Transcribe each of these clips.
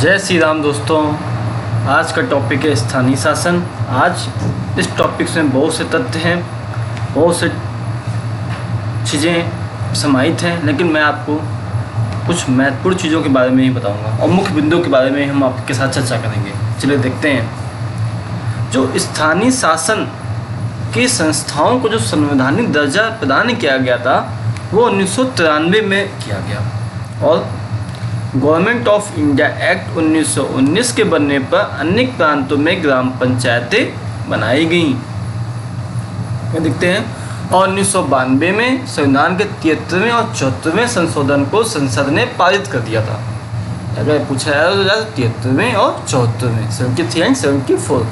जय श्री राम दोस्तों। आज का टॉपिक है स्थानीय शासन। आज इस टॉपिक में बहुत से तथ्य हैं, बहुत से चीज़ें समाहित हैं, लेकिन मैं आपको कुछ महत्वपूर्ण चीज़ों के बारे में ही बताऊंगा और मुख्य बिंदुओं के बारे में हम आपके साथ चर्चा करेंगे। चलिए देखते हैं। जो स्थानीय शासन की संस्थाओं को जो संवैधानिक दर्जा प्रदान किया गया था वो 1993 में किया गया और गवर्नमेंट ऑफ इंडिया एक्ट 1919 के बनने पर अनेक प्रांतों में ग्राम पंचायतें बनाई गईं। देखते हैं। और 1992 में संविधान के 73वें और 74वें संशोधन को संसद ने पारित कर दिया था। अगर पूछा जाए तो 73वें और 74वें 73 एंड 74।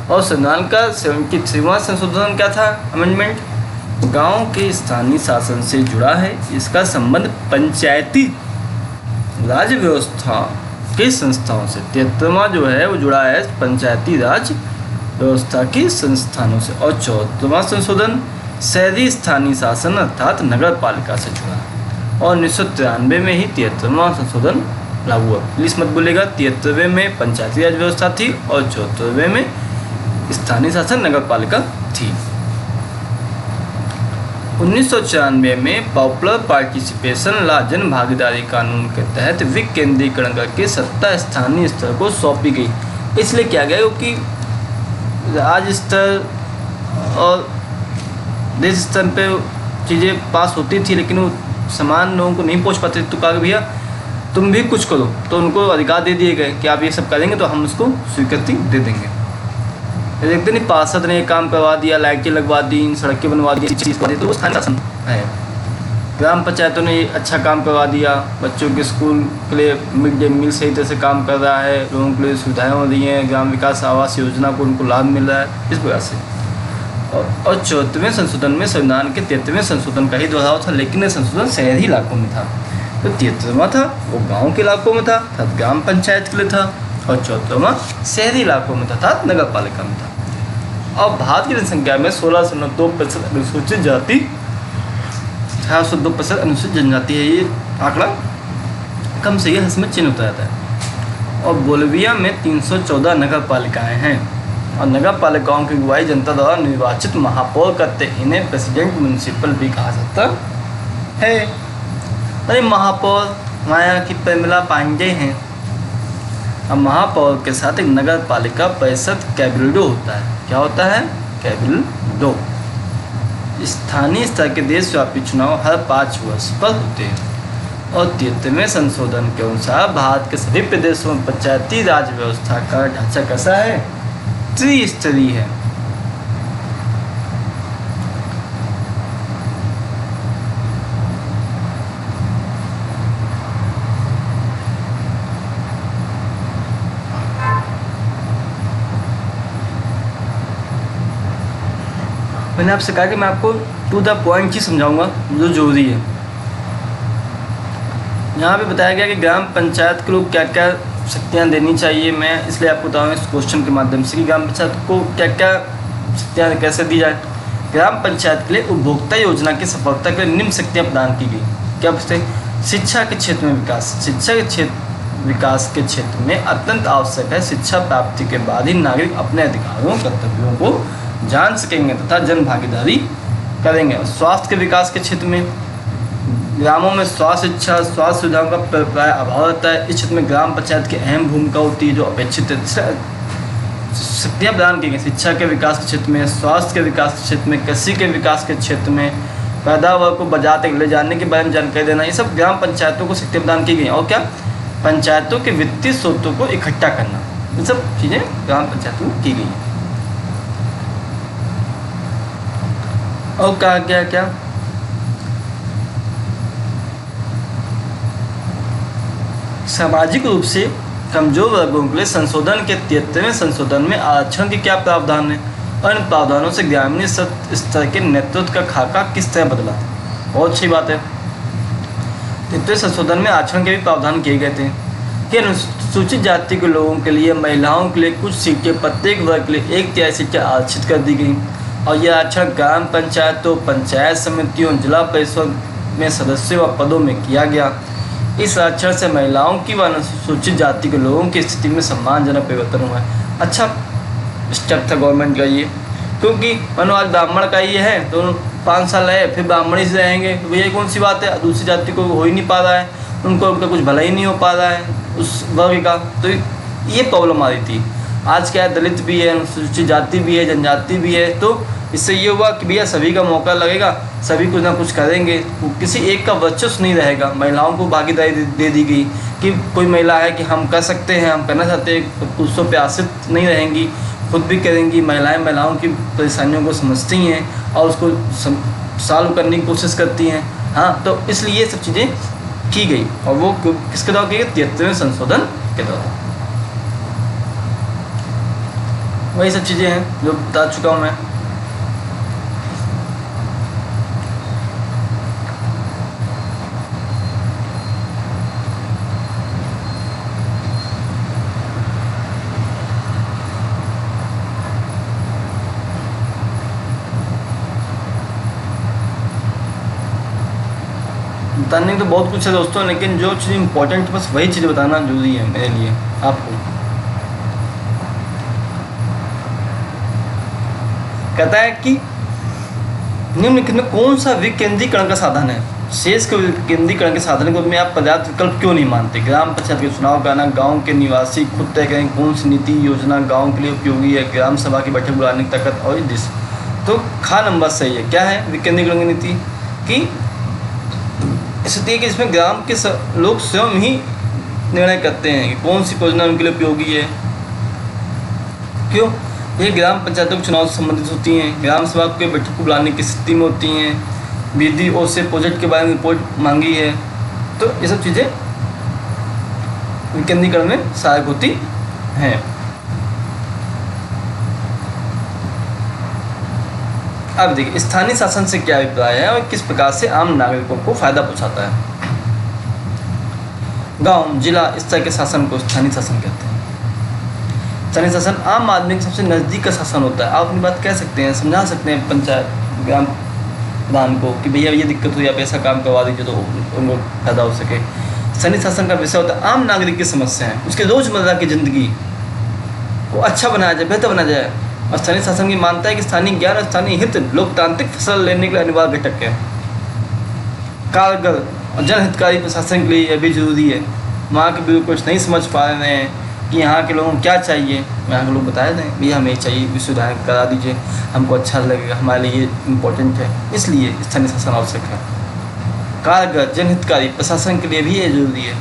और संविधान का 73वां संशोधन क्या था? अमेंडमेंट। गांव के स्थानीय शासन से जुड़ा है। इसका संबंध पंचायती राज्य व्यवस्था की संस्थाओं से। 73वां जो है वो जुड़ा है पंचायती राज व्यवस्था की संस्थानों से। और 74वां संशोधन शहरी स्थानीय शासन अर्थात नगर पालिका से जुड़ा। और 1993 में ही 73वां संशोधन लागू हुआ। प्लीज मत बोलेगा, 73वें में पंचायती राज व्यवस्था थी और 74वें में स्थानीय शासन नगर पालिका थी। 1994 में पॉपुलर पार्टिसिपेशन ला जन भागीदारी कानून के तहत विकेंद्रीकरण करके सत्ता स्थानीय स्तर को सौंपी गई। इसलिए किया गया क्योंकि राज्य स्तर और देश स्तर पे चीज़ें पास होती थी लेकिन वो समान लोगों को नहीं पहुंच पाते। तो कहा भैया तुम भी कुछ करो, तो उनको अधिकार दे दिए गए कि आप ये सब करेंगे तो हम उसको स्वीकृति दे देंगे। देखते नहीं, पार्षद ने काम करवा दिया, लाइटें लगवा दी, सड़कें बनवा दी, चीज़ करवा दी, तो वो स्थानीय शासन है। ग्राम पंचायतों ने अच्छा काम करवा दिया, बच्चों के स्कूल के लिए मिड डे मील सही तरह से काम कर रहा है, लोगों के लिए सुविधाएं हो रही हैं, ग्राम विकास आवास योजना को उनको लाभ मिल रहा है, इस प्रकार से। और 74वें संशोधन में संविधान के 73वें संशोधन का ही दोहराव था, लेकिन यह संशोधन शहरी इलाकों में था। तो 73वां था वो गाँव के इलाकों में था अर्थात ग्राम पंचायत के लिए था, और 74वां शहरी इलाकों में था अर्थात नगर पालिका में था। और भारत की जनसंख्या में 16.2% अनुसूचित जाति, 18.2% अनुसूचित जनजाति है। ये आंकड़ा कम से इसमें चिन्ह होता रहता है। और बोलिविया में 314 नगर पालिकाएँ हैं और नगर पालिकाओं की अगुवाई जनता द्वारा निर्वाचित महापौर करते। इन्हें प्रेसिडेंट म्यूनिसिपल भी कहा जाता है। अरे महापौर माया की प्रमिला पांडे हैं। अब महापौर के साथ एक नगर पालिका परिषद कैबिल्डो होता है। क्या होता है? कैबिल्डो। स्थानीय स्तर के देशव्यापी चुनाव हर 5 वर्ष पर होते हैं। और 73वें संशोधन के अनुसार भारत के सभी प्रदेशों में पंचायती राज व्यवस्था का ढांचा कैसा है? त्रिस्तरीय है। मैंने आपसे कहा कि मैं आपको टू द पॉइंट ही समझाऊंगा जो जरूरी है। यहाँ पे बताया गया कि ग्राम पंचायत के लोग क्या क्या शक्तियाँ देनी चाहिए। मैं इसलिए आपको बताऊँगा इस क्वेश्चन के माध्यम से कि ग्राम पंचायत को क्या क्या शक्तियाँ कैसे दी जाए। ग्राम पंचायत के लिए उपभोक्ता योजना की सफलता के लिए निम्न शक्तियाँ प्रदान की गई। क्या पूछते हैं? शिक्षा के क्षेत्र में विकास। शिक्षा के विकास के क्षेत्र में अत्यंत आवश्यक है। शिक्षा प्राप्ति के बाद ही नागरिक अपने अधिकारों कर्तव्यों को जान सकेंगे तथा जन भागीदारी करेंगे। स्वास्थ्य के विकास के क्षेत्र में ग्रामों में स्वास्थ्य शिक्षा स्वास्थ्य सुविधाओं का प्राय अभाव रहता है। इस क्षेत्र में ग्राम पंचायत की अहम भूमिका होती है जो अपेक्षित शक्तियाँ प्रदान की गई। शिक्षा के विकास के क्षेत्र में, स्वास्थ्य के विकास के क्षेत्र में, कृषि के विकास के क्षेत्र में, पैदावार को बाजार तक ले जाने के बारे में जानकारी देना, ये सब ग्राम पंचायतों को शक्तियाँ प्रदान की गई। और क्या? पंचायतों के वित्तीय स्रोतों को इकट्ठा करना, ये सब चीज़ें ग्राम पंचायतों में की गई। और कहा गया क्या? सामाजिक रूप से कमजोर वर्गों के लिए संशोधन के 73वें संशोधन में आरक्षण के क्या प्रावधान है और इन प्रावधानों से ग्रामीण स्तर के नेतृत्व का खाका किस तरह बदला? बहुत अच्छी बात है। 73वें संशोधन में आरक्षण के भी प्रावधान किए गए थे कि अनुसूचित जाति के लोगों के लिए, महिलाओं के लिए कुछ सीटें प्रत्येक वर्ग के लिए 1/3 सीटें आरक्षित कर दी गई। और यह आरक्षण ग्राम पंचायतों, पंचायत समितियों, जिला परिषद में सदस्यों व पदों में किया गया। इस आरक्षण से महिलाओं की व अनुसूचित जाति के लोगों की स्थिति में सम्मानजनक परिवर्तन हुआ है। अच्छा स्टेप था गवर्नमेंट का ये, क्योंकि मानो आज ब्राह्मण का ये है तो 5 साल रहे फिर ब्राह्मण ही से रहेंगे, तो भैया कौन सी बात है, दूसरी जाति को हो ही नहीं पा रहा है, उनको उनका कुछ भला ही नहीं हो पा रहा है उस वर्ग का, तो ये प्रॉब्लम आ रही थी। आज क्या है, दलित भी है, अनुसूचित जाति भी है, जनजाति भी है, तो इससे ये हुआ कि भैया सभी का मौका लगेगा, सभी कुछ ना कुछ करेंगे, किसी एक का वर्चस्व नहीं रहेगा। महिलाओं को भागीदारी दे दी गई कि कोई महिला है कि हम कर सकते हैं, हम करना चाहते हैं, पुरुषों पे आश्रित नहीं रहेंगी, खुद भी करेंगी। महिलाओं की परेशानियों को समझती हैं और उसको सॉल्व करने की कोशिश करती हैं। हाँ, तो इसलिए ये सब चीज़ें की गई, और वो किसके द्वारा की गई, 73वें संशोधन के द्वारा। वही सब चीज़ें हैं जो बता चुका हूँ मैं। बताने को तो बहुत कुछ है दोस्तों, लेकिन जो चीज़ इंपॉर्टेंट बस वही चीज़ बताना जरूरी है मेरे लिए आपको। कहता है कि निम्नलिखित में कौन सा विकेंद्रीकरण का साधन है, शेष के विकेंद्रीकरण के साधन को में आप पर्याप्त विकल्प क्यों नहीं मानते। ग्राम पंचायत के चुनाव कराना, गांव के निवासी खुद तय करें कौन सी नीति योजना गांव के लिए उपयोगी है, ग्राम सभा की बैठक बुलाने की ताकत और दिस। तो खा नंबर सही है। क्या है विकेंद्रीकरण की नीति की स्थिति है कि इसमें ग्राम के लोग स्वयं ही निर्णय करते हैं कि कौन सी योजना उनके लिए उपयोगी है। क्यों, ये ग्राम पंचायतों के चुनाव से संबंधित होती हैं, ग्राम सभा के बैठक को बुलाने की स्थिति में होती हैं, विधि और से प्रोजेक्ट के बारे में रिपोर्ट मांगी है, तो ये सब चीज़ें विकेंद्रीकरण में सहायक होती हैं। अब देखिए स्थानीय शासन से क्या अभिप्राय है और किस प्रकार से आम नागरिकों को फायदा पहुंचाता है। गांव, जिला स्तर के शासन को स्थानीय शासन कहते हैं। स्थानीय शासन आम आदमी के सबसे नज़दीक का शासन होता है। आप अपनी बात कह सकते हैं, समझा सकते हैं पंचायत ग्राम प्रधान को कि भैया ये दिक्कत हुई, आप ऐसा काम करवा दीजिए तो उनको फायदा हो सके। स्थानीय शासन का विषय होता है आम नागरिक की समस्याएं, उसके रोजमर्रा की जिंदगी को अच्छा बनाया जाए, बेहतर बनाया जाए। और स्थानीय शासन की मानता है कि स्थानीय ज्ञान और स्थानीय हित लोकतांत्रिक फसल लेने के लिए अनिवार्य घटक है। कारगर और जनहितकारी प्रशासन के लिए यह भी जरूरी है। वहाँ के बिल्कुल कुछ नहीं समझ पा रहे हैं कि यहाँ के लोगों को क्या चाहिए, यहाँ के लोग बताए दें भैया हमें चाहिए, विश्वविद्यालय करा दीजिए, हमको अच्छा लगेगा, हमारे लिए ये इम्पोर्टेंट है, इसलिए स्थानीय शासन आवश्यक है। कारगर जनहितकारी प्रशासन के लिए भी ये जरूरी है।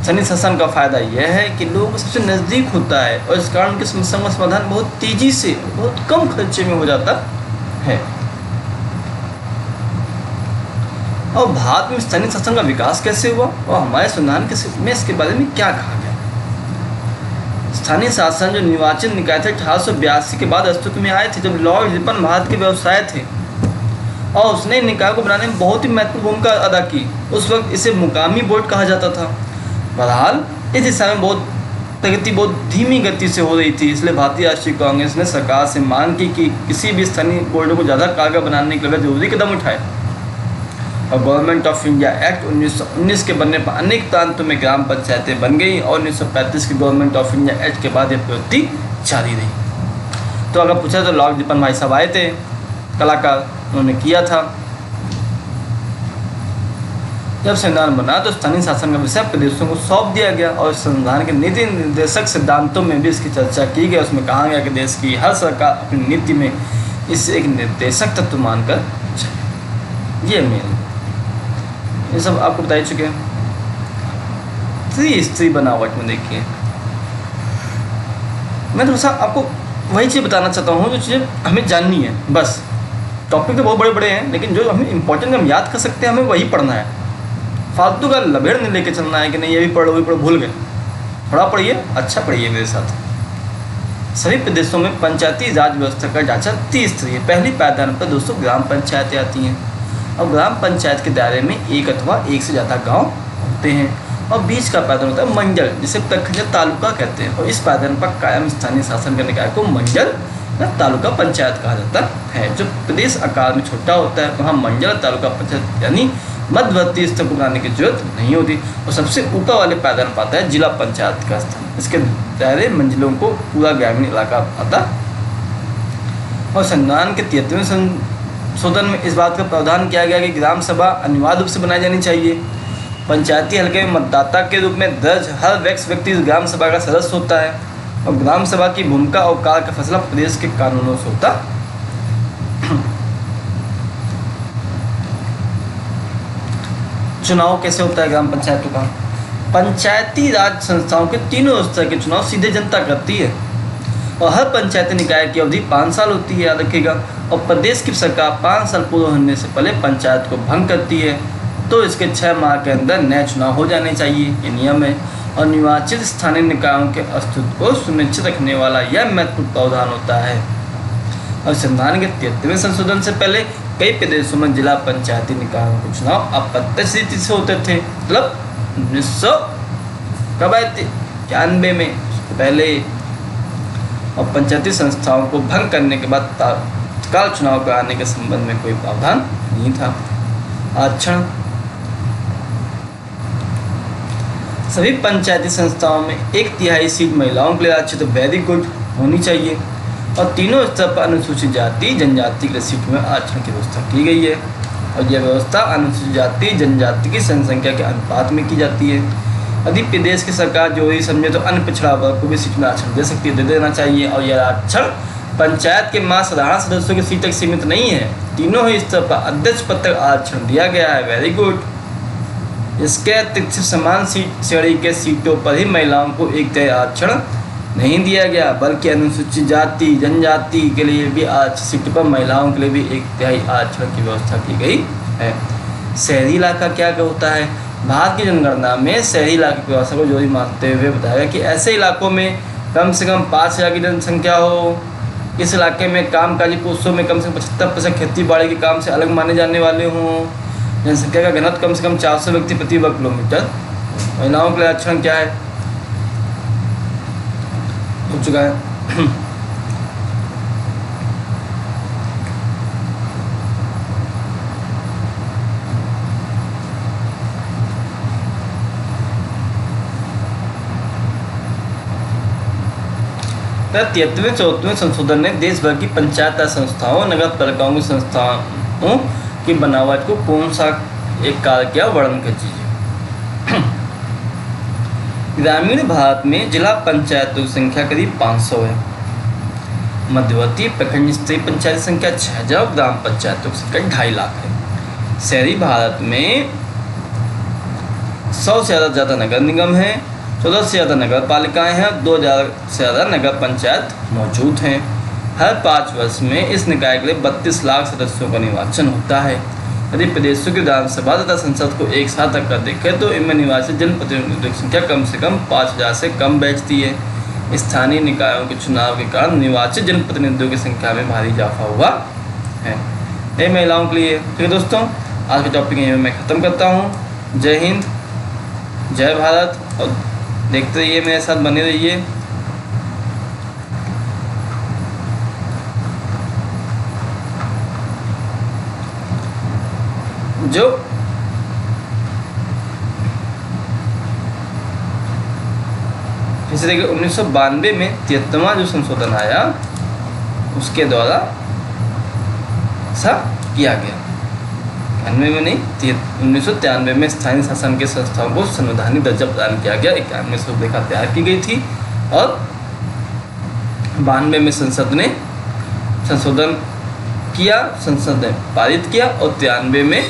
स्थानीय शासन का फायदा यह है कि लोगों को सबसे नज़दीक होता है और इस कारण उनकी समस्याओं का समाधान बहुत तेज़ी से, बहुत कम खर्चे में हो जाता है। और भारत में स्थानीय शासन का विकास कैसे हुआ और हमारे संविधान में इसके बारे में क्या कहा गया। स्थानीय शासन जो निर्वाचन निकाय थे 1882 के बाद अस्तित्व में आए थे, जब लॉर्ड रिपन भारत के व्यवसाय थे और उसने निकाय को बनाने में बहुत ही महत्वपूर्ण भूमिका अदा की। उस वक्त इसे मुकामी बोर्ड कहा जाता था। बहरहाल इस दिशा में प्रगति बहुत धीमी गति से हो रही थी, इसलिए भारतीय राष्ट्रीय कांग्रेस ने सरकार से मांग की कि किसी भी स्थानीय बोर्डों को ज़्यादा कारगर बनाने के लिए जरूरी कदम उठाए। और गवर्नमेंट ऑफ इंडिया एक्ट 1919 के बनने पर अनेक प्रांतों में ग्राम पंचायतें बन गई और 1935 के गवर्नमेंट ऑफ इंडिया एक्ट के बाद यह प्रवृत्ति जारी रही। तो अगर पूछा तो लॉर्ड रिपन भाई साहब आए थे, कलाकार, उन्होंने किया था। जब संविधान बना तो स्थानीय शासन का विषय प्रदेशों को सौंप दिया गया और संविधान के नीति निर्देशक सिद्धांतों में भी इसकी चर्चा की गई। उसमें कहा गया कि देश की हर सरकार अपनी नीति में इसे एक निर्देशक तत्व मानकर चले। ये मेन, ये सब आपको बता ही चुके हैं। स्त्री बनावट में देखिए, मैं थोड़ा सा आपको वही चीज़ बताना चाहता हूँ जो चीज़ें हमें जाननी है। बस टॉपिक तो बहुत बड़े बड़े हैं, लेकिन जो हमें इंपॉर्टेंट हम याद कर सकते हैं हमें वही पढ़ना है। फालतू का लबेड़ नहीं लेके चलना है कि नहीं ये भी पढ़ो, भी पढ़ो, भूल गए। थोड़ा पढ़िए, अच्छा पढ़िए मेरे साथ। सभी प्रदेशों में पंचायती राज व्यवस्था का ढांचा त्रिस्तरीय। पहली पायदान पर दोस्तों ग्राम पंचायतें आती हैं और ग्राम पंचायत के दायरे में एक अथवा एक से ज़्यादा गांव होते हैं और बीच का पायदान होता है मंडल, जिसे प्रखंड तालुका कहते हैं। और इस पायदान पर कायम स्थानीय शासन के निकाय को मंडल या तालुका पंचायत कहा जाता है। जो प्रदेश आकार में छोटा होता है वहाँ मंडल तालुका पंचायत यानी मध्यवर्ती स्तर को बनाने की जरूरत नहीं होती। और सबसे ऊपर वाले पायदान पाता है जिला पंचायत का स्थान, इसके दायरे मंजिलों को पूरा ग्रामीण इलाका आता। और संविधान के 73वें संशोधन में इस बात का प्रावधान किया गया कि ग्राम सभा अनिवार्य रूप से बनाई जानी चाहिए। पंचायती हल्के में मतदाता के रूप में दर्ज हर व्यक्ति इस ग्राम सभा का सदस्य होता है और ग्राम सभा की भूमिका और कार्य का फैसला प्रदेश के कानूनों से होता। चुनाव कैसे होता है ग्राम पंचायतों का? पंचायती राज संस्थाओं के तीनों स्तर के चुनाव सीधे जनता करती है और हर पंचायती निकाय की अवधि 5 साल होती है, याद रखिएगा। और प्रदेश की सरकार 5 साल पूरे होने से पहले पंचायत को भंग करती है तो इसके 6 माह के अंदर नए चुनाव हो जाने चाहिए, ये नियम है। और निर्वाचित स्थानीय निकायों के अस्तित्व को सुनिश्चित रखने वाला यह महत्वपूर्ण प्रावधान होता है। और संविधान के 73वें संशोधन से पहले कई प्रदेशों में जिला पंचायती निकायों के चुनाव अप्रत्यक्ष रीति से होते थे, मतलब 1991 में पहले। और पंचायती संस्थाओं को भंग करने के बाद तत्काल चुनाव कराने के संबंध में कोई प्रावधान नहीं था। आरक्षण सभी पंचायती संस्थाओं में 1/3 सीट महिलाओं के लिए आरक्षित वेरी गुड होनी चाहिए और तीनों स्तर पर अनुसूचित जाति जनजाति के सीट में आरक्षण की व्यवस्था की गई है। और यह व्यवस्था अनुसूचित जाति जनजाति की जनसंख्या के अनुपात में की जाती है। यदि प्रदेश की सरकार जो ही समझे तो अन्य पिछड़ा वर्ग को भी सीट में आरक्षण दे सकती है, दे देना चाहिए। और यह आरक्षण पंचायत के मात्र साधारण सदस्यों की सीट तक सीमित नहीं है, तीनों ही स्तर पर अध्यक्ष पद तक आरक्षण दिया गया है, वेरी गुड। इसके अतिरिक्त समान श्रेणी के सीटों पर ही महिलाओं को 1/3 आरक्षण नहीं दिया गया, बल्कि अनुसूचित जाति जनजाति के लिए भी आरक्षित सीट पर महिलाओं के लिए भी 1/3 आरक्षण की व्यवस्था की गई है। शहरी इलाका क्या होता है? भारत की जनगणना में शहरी इलाके की व्यवस्था को जरूरी मानते हुए बताया कि ऐसे इलाकों में कम से कम 5,000 की जनसंख्या हो, इस इलाके में कामकाजी पुरुषों में कम से कम 75% खेती बाड़ी के काम से अलग माने जाने वाले हों, जनसंख्या का घनत्व कम से कम 400 व्यक्ति प्रति वर्ग किलोमीटर। महिलाओं के लिए आरक्षण क्या है हो चुका है। तो 73वें 74वें संशोधन ने देश भर की पंचायत राज संस्थाओं नगर पालिकाओं की संस्थाओं की बनावट को कौन सा एक कार्य किया, वर्णन कर दीजिए। ग्रामीण भारत में जिला पंचायतों की संख्या करीब 500 है। मध्यवर्ती प्रखंड स्तरीय पंचायत संख्या 6000 और ग्राम पंचायतों की संख्या 2.5 लाख है। शहरी भारत में 100 से ज़्यादा नगर निगम हैं, 14 से ज़्यादा नगर पालिकाएँ हैं, 2000 से ज़्यादा नगर पंचायत मौजूद हैं। हर 5 वर्ष में इस निकाय के लिए 32 लाख सदस्यों का निर्वाचन होता है। यदि प्रदेशों की विधानसभा तथा संसद को एक साथ रखकर देखें तो इनमें निर्वाचित जनप्रतिनिधियों की संख्या कम से कम 5000 से कम बैठती है। स्थानीय निकायों के चुनाव के कारण निर्वाचित जनप्रतिनिधियों की संख्या में भारी इजाफा हुआ है। ये महिलाओं के लिए। ठीक है दोस्तों, आज का टॉपिक यहीं मैं ख़त्म करता हूँ। जय हिंद, जय भारत और देखते रहिए, मेरे साथ बने रहिए। जो जैसे देखिए 1992 में 73वां जो संशोधन आया उसके द्वारा ऐसा किया गया। 91 में नहीं, 1993 में स्थानीय शासन के संस्थाओं को संवैधानिक दर्जा प्रदान किया गया। 91 में रूपरेखा तैयार की गई थी और 92 में संसद ने संशोधन किया, संसद ने पारित किया और 93 में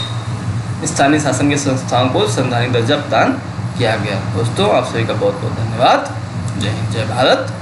स्थानीय शासन के संस्थाओं को संवैधानिक दर्जा प्रदान किया गया। दोस्तों, आप सभी का बहुत बहुत धन्यवाद। जय हिंद, जय भारत।